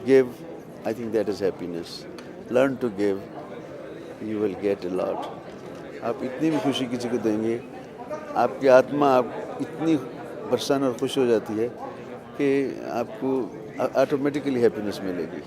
give, I think that is happiness. Learn to give, you will get a lot. आप इतनी भी खुशी किसी को देंगे, आपकी आत्मा आप इतनी प्रसन्न और खुश हो जाती है कि आपको ऑटोमेटिकली हैप्पीनेस मिलेगी.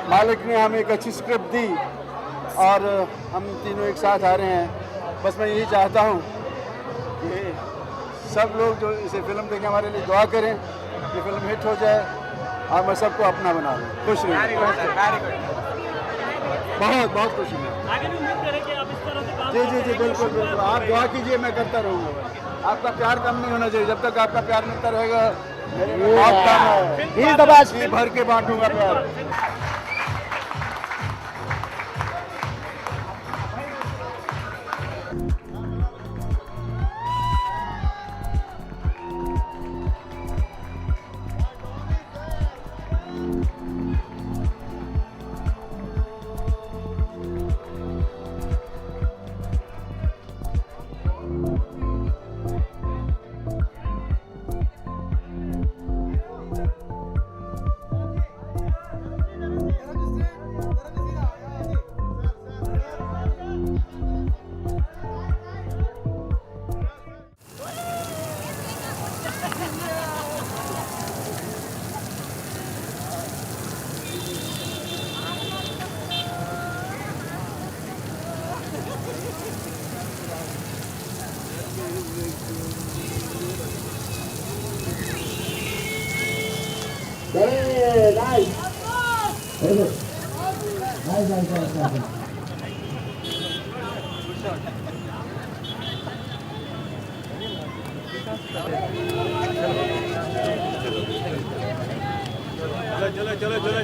मालिक ने हमें एक अच्छी स्क्रिप्ट दी और हम तीनों एक साथ आ रहे हैं. बस मैं यही चाहता हूँ कि सब लोग जो इसे फिल्म देखें हमारे लिए दुआ करें कि फिल्म हिट हो जाए और मैं सबको अपना बना लूँ. खुश रहिए. बहुत बहुत खुश हूँ. जी जी जी बिल्कुल बिल्कुल. आप दुआ कीजिए, मैं करता रहूँगा. आपका प्यार कम नहीं होना चाहिए. जब तक आपका प्यार मिलता रहेगा बहुत कम है. भर के बांटूंगा प्यार.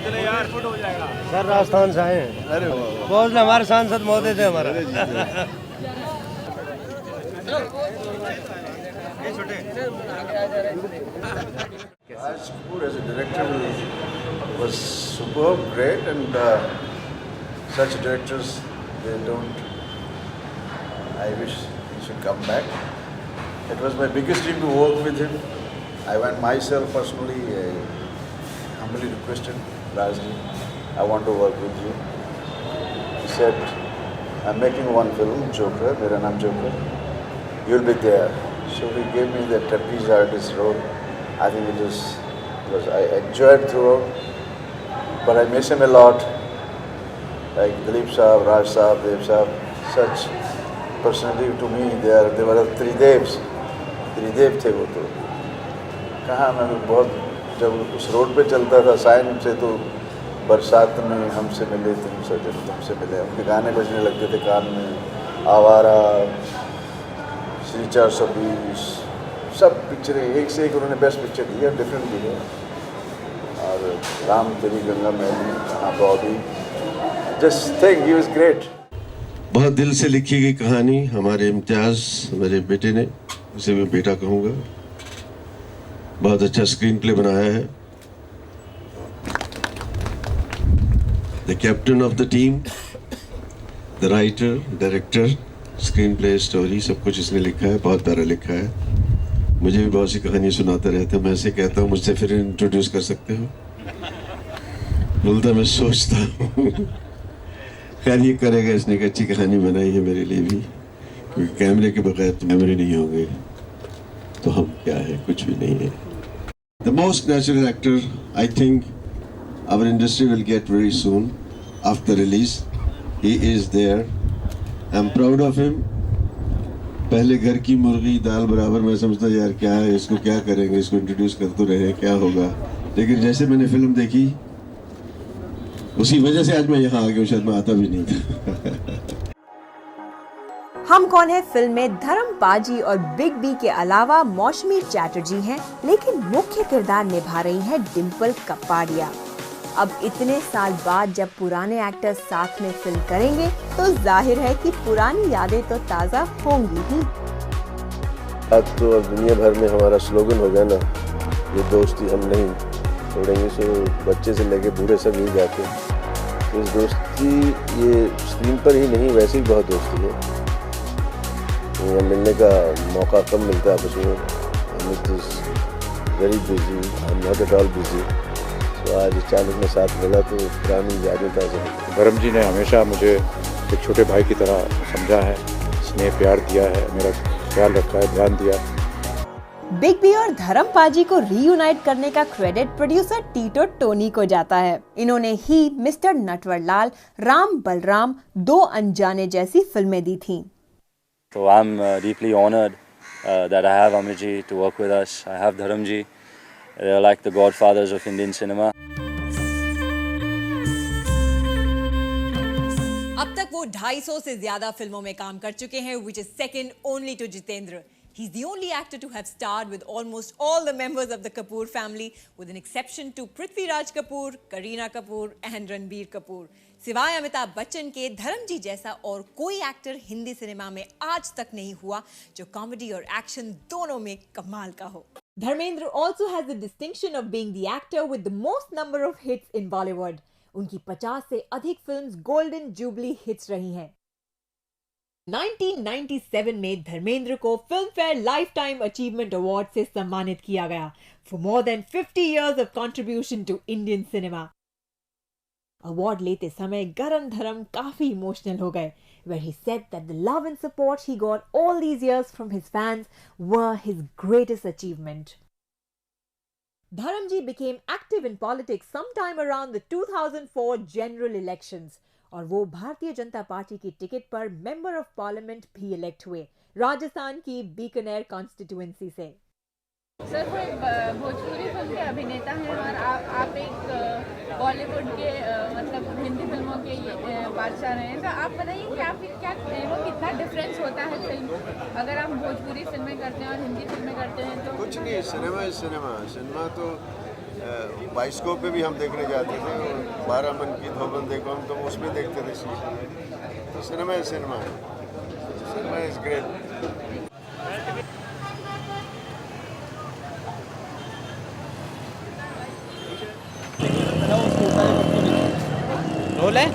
चलो यार, फुट हो जाएगा. सर राजस्थान से आए हैं. अरे वाह. बहुत हमारे सांसद महोदय थे हमारा. Raj Kapoor as a director was superb, great, and such directors, they don't. I wish he should come back. It was my biggest dream to work with him. I went myself personally, humbly requested Rajji, I want to work with you. He said, I'm making one film, Joker, Mera Naam Joker. You'll be there. So he gave me the trapeze artist role. I think it was I enjoyed throughout, but I miss him a lot. Like Dilip Saab, Raj Saab, Dev Saab, such personality to me. They were three devs. त्रिदेव थे वो. तो कहाँ मैं बहुत जब उस road पे चलता था साइन से, तो बरसात में हमसे मिले तुम सजन तुमसे मिले, उनके गाने बजने लगते थे कान में. आवारा, श्री 420, सब पिक्चरें एक से एक उन्होंने बेस्ट पिक्चर दी है, डिफरेंट दी है. और राम तेरी गंगा मैली, कहाँ Bobby, just think he was great. बहुत दिल से लिखी गई कहानी. हमारे इम्तियाज़ मेरे बेटे ने, उसे मैं बेटा कहूँगा. बहुत अच्छा स्क्रीन प्ले बनाया है. The captain of the team, the writer, director, screen play, story, सब कुछ इसने लिखा है. बहुत प्यारा लिखा है. मुझे भी बहुत सी कहानी सुनाता रहता है. मैं ऐसे कहता हूँ मुझसे फिर इंट्रोड्यूस कर सकते हो. बोलता मैं सोचता हूँ. खैर ये करेगा, इसने एक अच्छी कहानी बनाई है मेरे लिए भी. क्योंकि कैमरे के बगैर तो मेमोरी नहीं होंगे तो हम क्या है, कुछ भी नहीं है. The most natural actor I think our industry will get very soon after release. He is there. I am proud of him. पहले घर की मुर्गी दाल बराबर मैं समझता यार क्या है, इसको क्या करेंगे, इसको इंट्रोड्यूस कर तो रहे हैं, क्या होगा. लेकिन जैसे मैंने फिल्म देखी उसी वजह से आज मैं यहाँ आ गया. शायद मैं आता भी नहीं था. हम कौन है फिल्म में धर्म पाजी और बिग बी के अलावा मौसमी चैटर्जी हैं, लेकिन मुख्य किरदार निभा रही हैं डिम्पल कपाड़िया। अब इतने साल बाद जब पुराने एक्टर्स साथ में फिल्म करेंगे तो जाहिर है कि पुरानी यादें तो ताज़ा होंगी ही। अब तो अब दुनिया भर में हमारा स्लोगन हो गया ना, ये दोस्ती हम नहीं छोड़ेंगे। सो बच्चे से लेके बूढ़े सब यही जाते हैं। तो इस दोस्ती ये स्क्रीन पर ही नहीं, वैसे ही बहुत दोस्ती है। यहाँ मिलने का मौका कम मिलता है आपस में। Amit is very busy, I am not at all busy. तो आज अचानक में साथ मिला तो पुरानी यादें ताज़ा हुई। धर्म जी ने हमेशा मुझे एक छोटे भाई की तरह समझा है, स्नेह प्यार दिया है, मेरा ख्याल रखा है, ध्यान दिया। बिग बी और धर्म पाजी को रीयूनाइट करने का क्रेडिट प्रोड्यूसर टीटो टोनी को जाता है। इन्होंने ही मिस्टर नटवरलाल, राम बलराम, दो अनजाने जैसी फिल्में दी थीं। So I'm deeply honored that I have Amit ji to work with us. I have Dharam ji. They're like the godfathers of Indian cinema. अब तक वो 250 से ज्यादा फिल्मों में काम कर चुके हैं, which is second only to Jitendra. He's the only actor to have starred with almost all the members of the Kapoor family, with an exception to Prithvi Raj Kapoor, Kareena Kapoor and Ranbir Kapoor. सिवाय अमिताभ बच्चन के धर्म जी जैसा और कोई actor Hindi cinema में आज तक नहीं हुआ जो कॉमेडी और एक्शन दोनों में कमाल का हो। Dharmendra also has the distinction of being the actor with the most number of hits in Bollywood. उनकी 50 से अधिक फिल्म्स गोल्डन जुबली हिट्स रही हैं। 1997 में धर्मेंद्र को film fair life time achievement award से सम्मानित किया गया for more than 50 years of contribution to Indian cinema. Award लेते समय गरम धर्म काफी इमोशनल हो गए, where he said that the love and support he got all these years from his fans were his greatest achievement. Dharamji became active in politics sometime around the 2004 general elections और वो Bharatiya Janata party की ticket पर member of parliament भी elect हुए, राजस्थान की Bikaner constituency से। Sir, कोई Bhojpuri film के अभिनेता हैं और आप एक बॉलीवुड के मतलब हिंदी फिल्मों के बादशाह रहे हैं, तो आप बताइए कि आप क्या वो कितना डिफरेंस होता है फिल्म, अगर आप भोजपुरी फिल्में करते हैं और हिंदी फिल्में करते हैं तो? कुछ नहीं, सिनेमा तो बाइस्कोप पे भी हम देखने जाते थे और 12 मन की 2 बंदे को हम तो उसमें देखते थे। तो सिनेमा इज ग्रेट। रोल है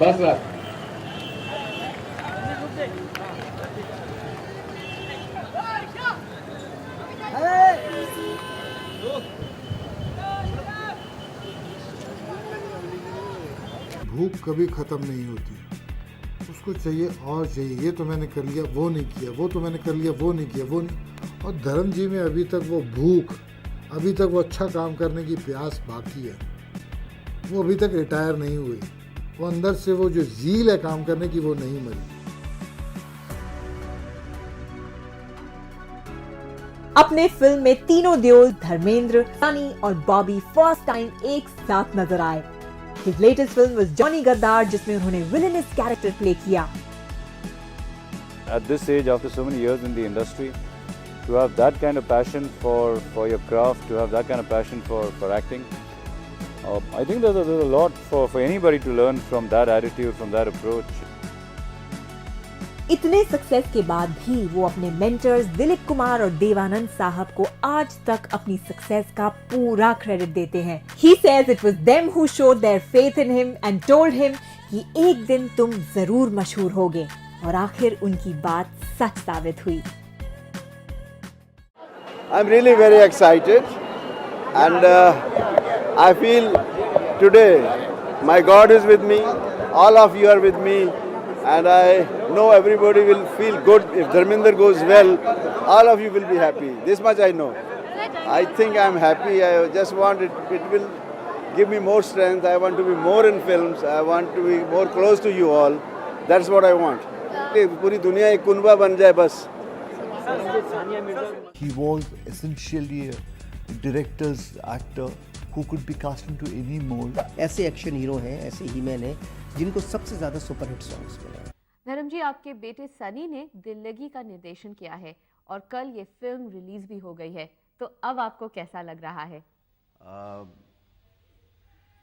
बस भूख कभी ख़त्म नहीं होती, उसको चाहिए और चाहिए। ये तो मैंने कर लिया, वो नहीं किया, वो तो मैंने कर लिया, वो नहीं किया, वो नहीं। और धर्म जी में अभी तक वो भूख, अभी तक वो अच्छा काम करने की प्यास बाकी है। वो अभी तक रिटायर नहीं हुए, वो अंदर से वो जो ज़ील है काम करने की वो नहीं मरी। अपने फिल्म में तीनों देओल धर्मेंद्र, सनी और बॉबी फर्स्ट टाइम एक साथ नजर आए। His latest film was Johnny Gaddar, जिसमें उन्होंने villainous character play किया। At this age, after so many years in the industry, to have that kind of passion for your craft, to have that kind of passion for acting, I think there's a lot for anybody to learn from that attitude, from that approach. इतने success के बाद भी वो अपने mentors Dilip Kumar और देवानंद साहब को आज तक अपनी सक्सेस का पूरा क्रेडिट देते हैं। He says it was them who showed their faith in him and told him कि एक दिन तुम जरूर मशहूर होगे, और आखिर उनकी बात सच साबित हुई। I'm really very excited and I feel today my God is with me, all of you are with me. And I know everybody will feel good if Dharmender goes well. All of you will be happy. This much I know. I think I'm happy. I just want it. It will give me more strength. I want to be more in films. I want to be more close to you all. That's what I want. पूरी दुनिया एक कुनबा बन जाए बस. He was essentially a director's actor who could be cast into any mold. ऐसे action hero हैं, ऐसे ही man हैं जिनको सबसे ज़्यादा सुपरहिट सॉन्ग्स मिले हैं. धर्म जी, आपके बेटे सनी ने दिल लगी का निर्देशन किया है और कल ये फिल्म रिलीज भी हो गई है, तो अब आपको कैसा लग रहा है?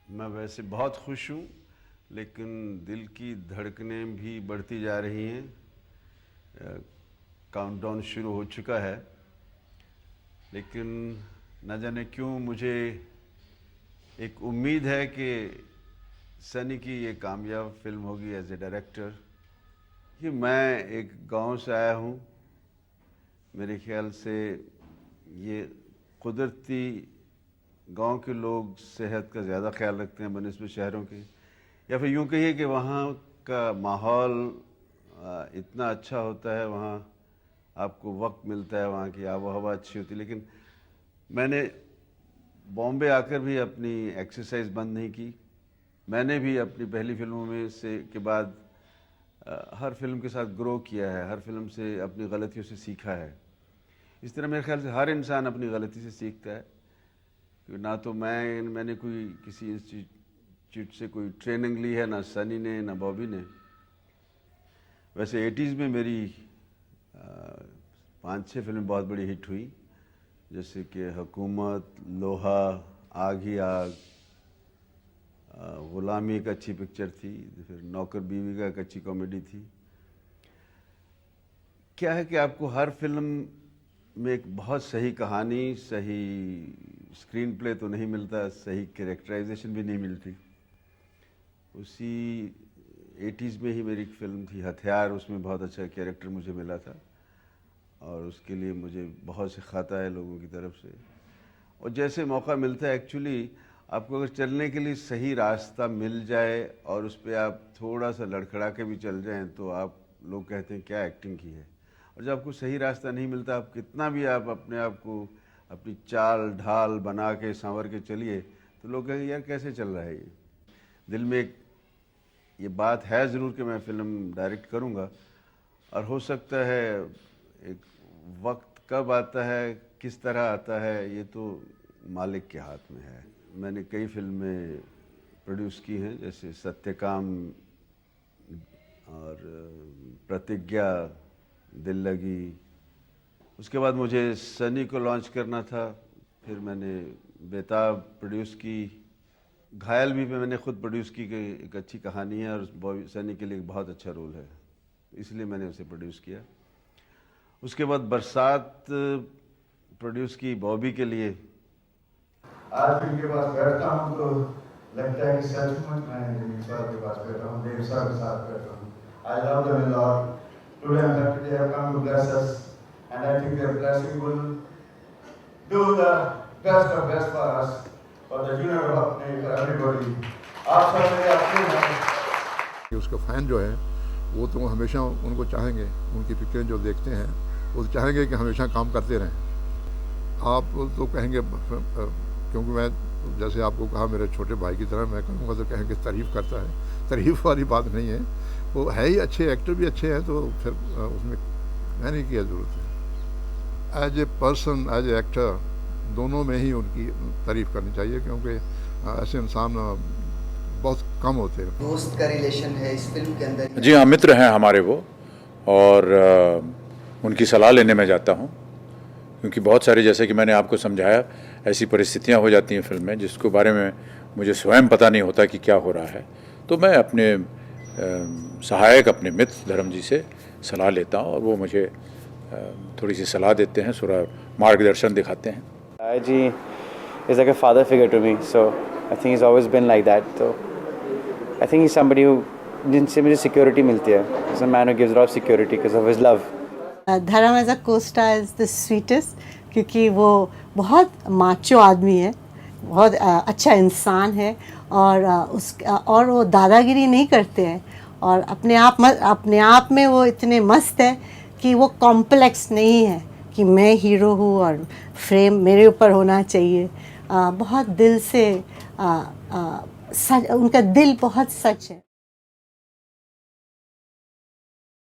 मैं वैसे बहुत खुश हूँ, लेकिन दिल की धड़कनें भी बढ़ती जा रही हैं. काउंटडाउन शुरू हो चुका है, लेकिन न जाने क्यों मुझे एक उम्मीद है कि सनी की ये कामयाब फिल्म होगी एज ए डायरेक्टर. कि मैं एक गांव से आया हूँ, मेरे ख्याल से ये कुदरती गांव के लोग सेहत का ज़्यादा ख्याल रखते हैं बनिस्बत शहरों के, या फिर यूँ कहिए कि वहाँ का माहौल इतना अच्छा होता है, वहाँ आपको वक्त मिलता है, वहाँ की आबो हवा अच्छी होती है. लेकिन मैंने बॉम्बे आकर भी अपनी एक्सरसाइज बंद नहीं की. मैंने भी अपनी पहली फिल्मों में से के बाद हर फिल्म के साथ ग्रो किया है, हर फिल्म से अपनी गलतियों से सीखा है. इस तरह मेरे ख्याल से हर इंसान अपनी गलती से सीखता है. ना तो मैंने कोई किसी इंस्टीट्यूट से कोई ट्रेनिंग ली है, ना सनी ने, ना बॉबी ने. वैसे 80s में मेरी 5-6 फिल्में बहुत बड़ी हिट हुई, जैसे कि हुकूमत, लोहा, आग ही आग, गुलामी एक अच्छी पिक्चर थी, फिर नौकर बीवी का एक अच्छी कॉमेडी थी. क्या है कि आपको हर फिल्म में एक बहुत सही कहानी, सही स्क्रीन प्ले तो नहीं मिलता, सही कैरेक्टराइजेशन भी नहीं मिलती. उसी 80s में ही मेरी एक फिल्म थी हथियार, उसमें बहुत अच्छा कैरेक्टर मुझे मिला था और उसके लिए मुझे बहुत से खाता है लोगों की तरफ से. और जैसे मौका मिलता है, एक्चुअली आपको अगर चलने के लिए सही रास्ता मिल जाए और उस पर आप थोड़ा सा लड़खड़ा के भी चल जाएं, तो आप लोग कहते हैं क्या एक्टिंग की है. और जब आपको सही रास्ता नहीं मिलता, आप कितना भी आप अपने आप को अपनी चाल ढाल बना के संवर के चलिए, तो लोग कहेंगे यार कैसे चल रहा है ये. दिल में एक ये बात है ज़रूर कि मैं फ़िल्म डायरेक्ट करूँगा, और हो सकता है एक वक्त कब आता है, किस तरह आता है, ये तो मालिक के हाथ में है. मैंने कई फिल्में प्रोड्यूस की हैं, जैसे सत्यकाम और प्रतिज्ञा, दिल लगी. उसके बाद मुझे सनी को लॉन्च करना था, फिर मैंने बेताब प्रोड्यूस की. घायल भी मैंने खुद प्रोड्यूस की, कि एक अच्छी कहानी है और सनी के लिए एक बहुत अच्छा रोल है, इसलिए मैंने उसे प्रोड्यूस किया. उसके बाद बरसात प्रोड्यूस की बॉबी के लिए. आज इनके पास बैठता हूँ तो लगता है कि सचमुच मैं ईश्वर के पास बैठा हूँ, देव सर के साथ बैठा हूँ. I love them a lot. Today I'm happy they have come to bless us, and I think their blessing will do the best of best for us, for the union of Apne, for everybody. आप सब मेरे अपने हैं. उसका fan जो है वो तो हमेशा उनको चाहेंगे, उनकी पिक्चरें जो देखते हैं वो चाहेंगे कि हमेशा काम करते रहें. आप तो कहेंगे, क्योंकि मैं जैसे आपको कहा मेरे छोटे भाई की तरह, मैं कहूँगा तो कहेंगे तारीफ़ करता है. तारीफ़ वाली बात नहीं है, वो है ही अच्छे, एक्टर भी अच्छे हैं, तो फिर उसमें कहने की ज़रूरत है. As a person, as a actor, दोनों में ही उनकी तारीफ़ करनी चाहिए, क्योंकि ऐसे इंसान बहुत कम होते हैं. दोस्त का रिलेशन है इस फिल्म के अंदर. जी हाँ, मित्र हैं हमारे वो, और उनकी सलाह लेने में जाता हूँ, क्योंकि बहुत सारी, जैसे कि मैंने आपको समझाया, ऐसी परिस्थितियाँ हो जाती हैं फिल्म में जिसके बारे में मुझे स्वयं पता नहीं होता कि क्या हो रहा है. तो मैं अपने सहायक, अपने मित्र धर्म जी से सलाह लेता हूँ और वो मुझे थोड़ी सी सलाह देते हैं, थोड़ा मार्गदर्शन दिखाते हैं. Ji is like a father figure to me, so I think is always been like that. तो I think is somebody who, जिनसे मुझे सिक्योरिटी मिलती है. Is a man who gives lot of security because of his love. Dharam as a co-star is the sweetest, क्योंकि वो बहुत macho आदमी है, बहुत अच्छा इंसान है, और वो दादागिरी नहीं करते हैं, और अपने आप में वो इतने मस्त है कि वो कॉम्प्लेक्स नहीं है कि मैं हीरो हूँ और फ्रेम मेरे ऊपर होना चाहिए. बहुत दिल से सच, उनका दिल बहुत सच है।